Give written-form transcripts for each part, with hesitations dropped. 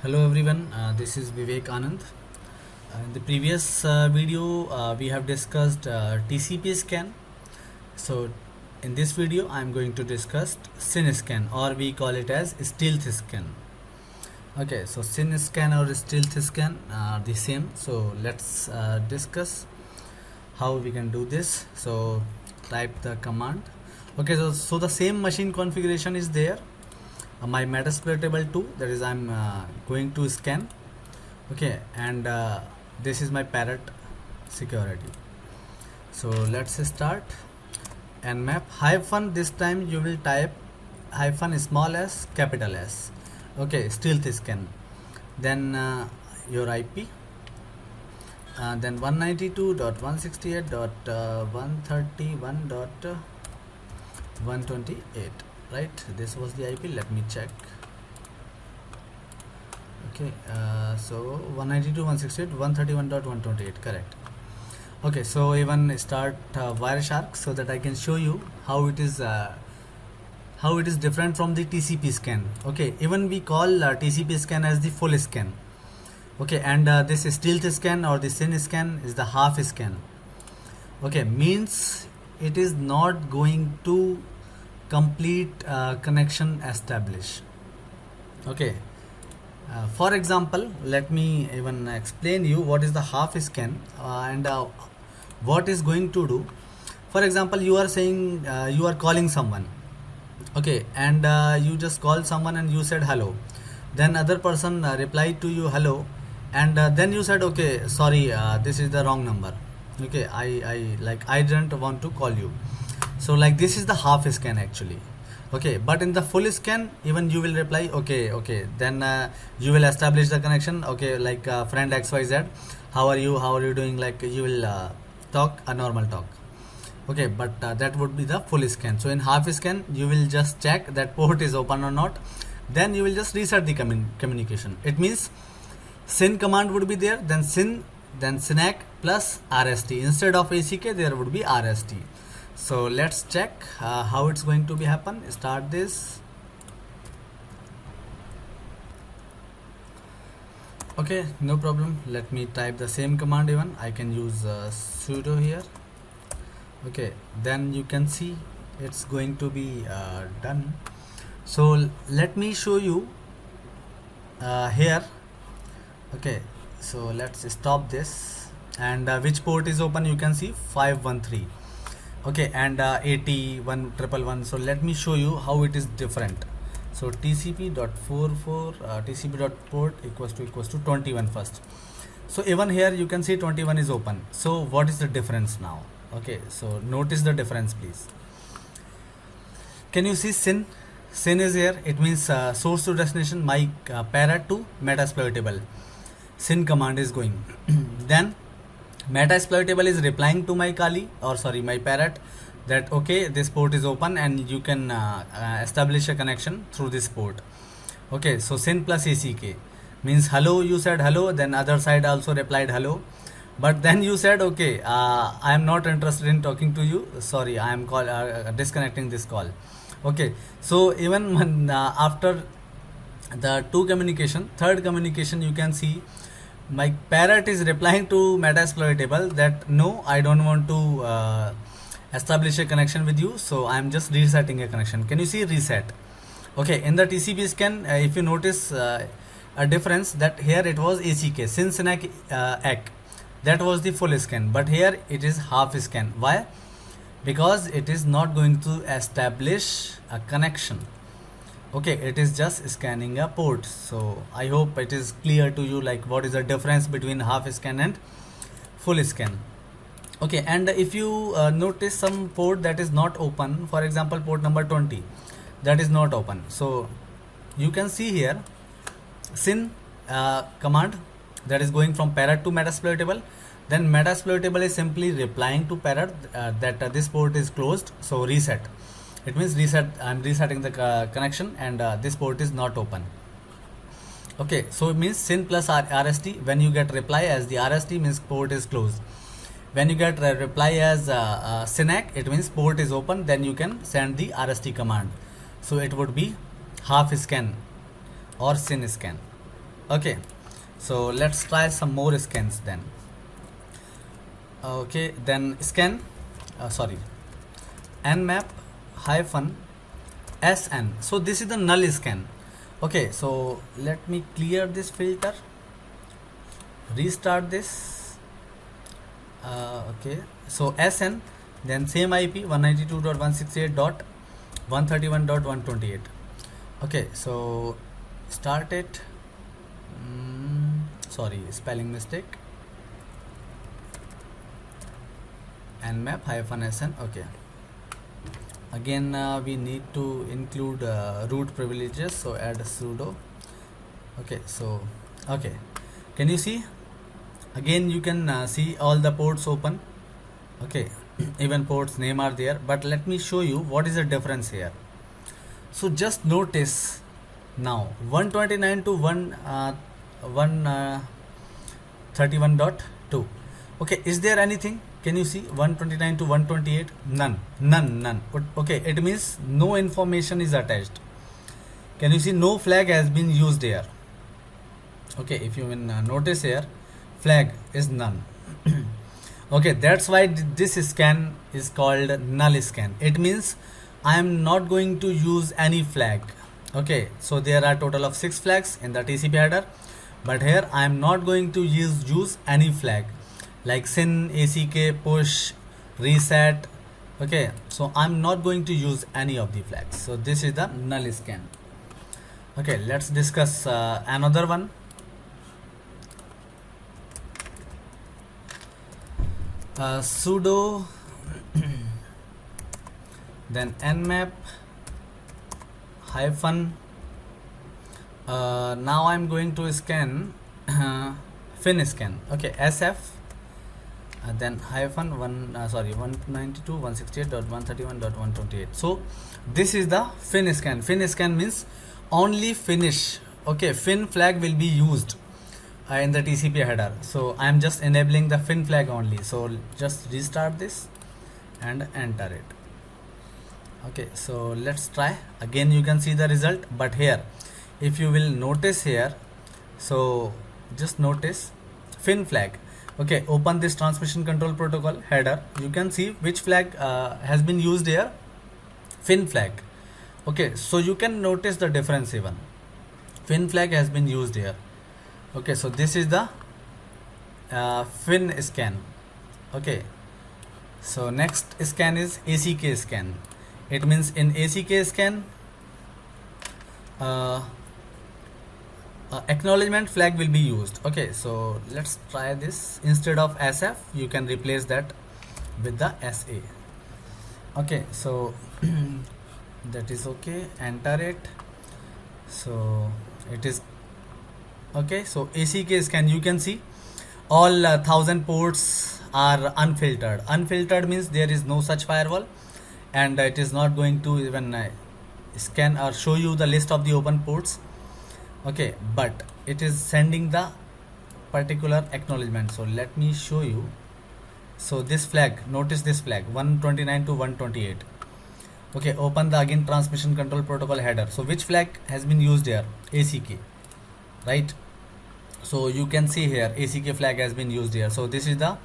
Hello everyone, this is Vivek Anand. In the previous video, we have discussed TCP scan. So, in this video, I am going to discuss SYN scan, or we call it as stealth scan. Okay, so SYN scan or stealth scan are the same. So, let's discuss how we can do this. So, type the command. Okay, so the same machine configuration is there. My Metasploit table 2, that is I'm going to scan. Okay, and this is my parrot security. So let's start. And map hyphen, this time you will type hyphen small s capital S. Okay, stealth scan. Then your IP, then 192.168.131.128, right? This was the IP. Let me check. Okay, so 192.168.131.128, correct. Okay, so even start Wireshark so that I can show you how it is different from the TCP scan. Okay, even we call TCP scan as the full scan. Okay, and this stealth scan or the SYN scan is the half scan. Okay, means it is not going to complete connection establish. Okay, for example, let me even explain you what is the half scan and what is going to do. For example, you are saying you are calling someone. Okay, and you just call someone and you said hello. Then other person replied to you hello, and then you said, okay, sorry, this is the wrong number. Okay, I didn't want to call you. So like this is the half scan actually. Okay, but in the full scan, even you will reply okay, then you will establish the connection. Okay, like friend XYZ, how are you doing, like you will talk a normal talk. Okay, but that would be the full scan. So in half scan, you will just check that port is open or not, then you will just reset the communication. It means SYN command would be there, then SYN, then SYNAC plus RST. Instead of ACK, there would be RST. So let's check how it's going to be happen. Start this. Okay, no problem. Let me type the same command. Even I can use sudo here. Okay, then you can see it's going to be done. So let me show you here. Okay, so let's stop this, and which port is open, you can see 513. Okay, and 8111. So let me show you how it is different. So tcp.44 tcp.port equals to 21 first. So even here you can see 21 is open. So what is the difference now? Okay, so notice the difference please. Can you see SYN? SYN is here. It means source to destination, my parrot to Metasploit table. SYN command is going. Then Metasploit table is replying to my Kali, or sorry, my parrot, that okay, this port is open and you can establish a connection through this port. Okay, so SYN plus ACK means hello, you said hello, then other side also replied hello, but then you said okay, I am not interested in talking to you, sorry, I am disconnecting this call. Okay, so even when, after the two communication, third communication, you can see my parrot is replying to Metasploit table that no, I don't want to establish a connection with you, so I am just resetting a connection. Can you see reset? Okay, in the TCP scan, if you notice a difference, that here it was ACK, SYN SYNAC ACK, that was the full scan, but here it is half scan. Why? Because it is not going to establish a connection. Okay, it is just scanning a port. So I hope it is clear to you, like what is the difference between half scan and full scan. Okay, and if you notice some port that is not open, for example port number 20, that is not open, so you can see here SYN command that is going from parrot to Metasploit table. Then Metasploit table is simply replying to parrot that this port is closed, so reset. It means reset, I'm resetting the connection, and this port is not open. Okay, so it means SYN plus RST. When you get reply as the RST, means port is closed. When you get reply as SYNAC, it means port is open, then you can send the RST command. So it would be half scan or SYN scan. Okay, so let's try some more scans then. Okay, then scan, sorry, nmap hyphen sn. So this is the null scan. Okay, so let me clear this filter, restart this. Okay, so sn, then same IP 192.168.131.128. Okay, so start it. Sorry, spelling mistake. nmap hyphen sn. Okay, again we need to include root privileges, so add sudo. Okay, so okay, can you see? Again you can see all the ports open. Okay, even ports name are there, but let me show you what is the difference here. So just notice now 129 to 131.2. Okay, is there anything? Can you see 129 to 128? None. Okay, it means no information is attached. Can you see no flag has been used here? Okay, if you notice here, flag is none. Okay, that's why this scan is called null scan. It means I am not going to use any flag. Okay, so there are total of 6 flags in the TCP header, but here I am not going to use any flag like syn, ACK, push, reset. Okay, so I'm not going to use any of the flags. So this is the null scan. Okay, let's discuss another one. Sudo then nmap hyphen now I'm going to scan fin scan. Okay, sf then hyphen 192.168.131.128. so this is the fin scan. Fin scan means only finish. Okay, fin flag will be used in the TCP header, so I am just enabling the fin flag only. So just restart this and enter it. Okay, so let's try again. You can see the result, but here if you will notice here, so just notice fin flag. Okay, open this transmission control protocol header. You can see which flag has been used here, fin flag. Okay, so you can notice the difference. Even fin flag has been used here. Okay, so this is the fin scan. Okay, so next scan is ACK scan. It means in ACK scan acknowledgement flag will be used. Okay, so let's try this. Instead of SF you can replace that with the SA. Okay, so that is okay, enter it. So it is okay. So ACK scan, you can see all 1000 ports are unfiltered. Unfiltered means there is no such firewall, and it is not going to even scan or show you the list of the open ports. Okay, but it is sending the particular acknowledgement. So let me show you. So this flag, notice this flag 129 to 128. Okay, open the again transmission control protocol header. So which flag has been used here? ACK, right? So you can see here ACK flag has been used here. So this is the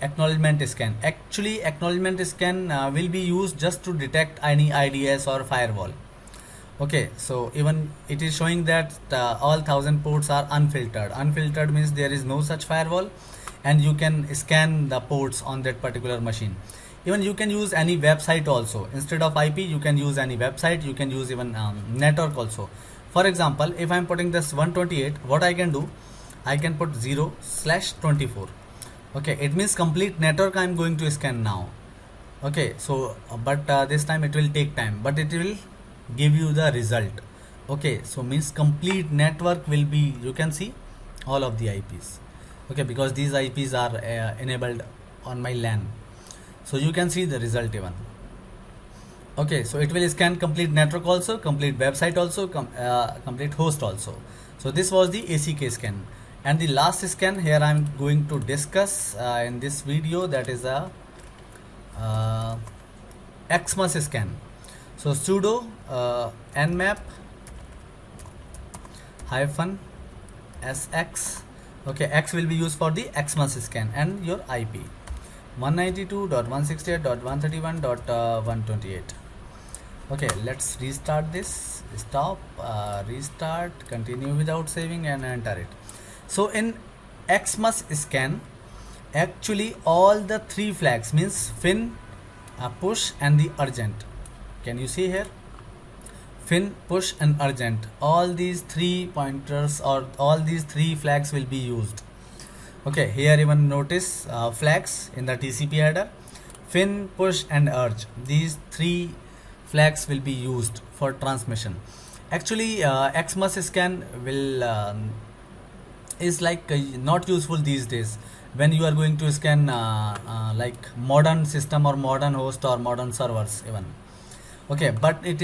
acknowledgement scan. Actually acknowledgement scan will be used just to detect any IDS or firewall. Okay, so even it is showing that all 1000 ports are unfiltered. Unfiltered means there is no such firewall, and you can scan the ports on that particular machine. Even you can use any website also. Instead of IP you can use any website. You can use even network also. For example, if I am putting this 128, what I can do, I can put 0/24. Okay, it means complete network I am going to scan now. Okay, so but this time it will take time, but it will give you the result. Okay, so means complete network will be, you can see all of the IPs. Okay, because these IPs are enabled on my LAN, so you can see the result even. Okay, so it will scan complete network also, complete website also, complete host also. So this was the ACK scan. And the last scan here I am going to discuss in this video, that is a Xmas scan. So sudo nmap hyphen SX. Okay, X will be used for the Xmas scan, and your IP 192.168.131.128. Okay, let's restart this. Stop, restart, continue without saving, and enter it. So in Xmas scan, actually all the three flags means fin, push, and the urgent. Can you see here? Fin, push, and urgent. All these three pointers or all these three flags will be used. Okay, here even notice flags in the TCP header. Fin, push, and urge. These three flags will be used for transmission. Actually, Xmas scan will is like not useful these days when you are going to scan like modern system or modern host or modern servers even. Okay, but it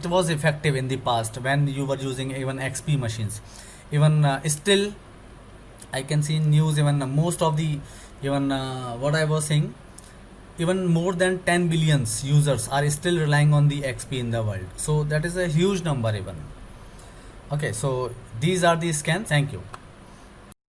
was effective in the past when you were using even XP machines. Even still I can see in news even most of the even what I was saying, even more than 10 billions users are still relying on the XP in the world. So that is a huge number even. Okay, so these are the scans. Thank you.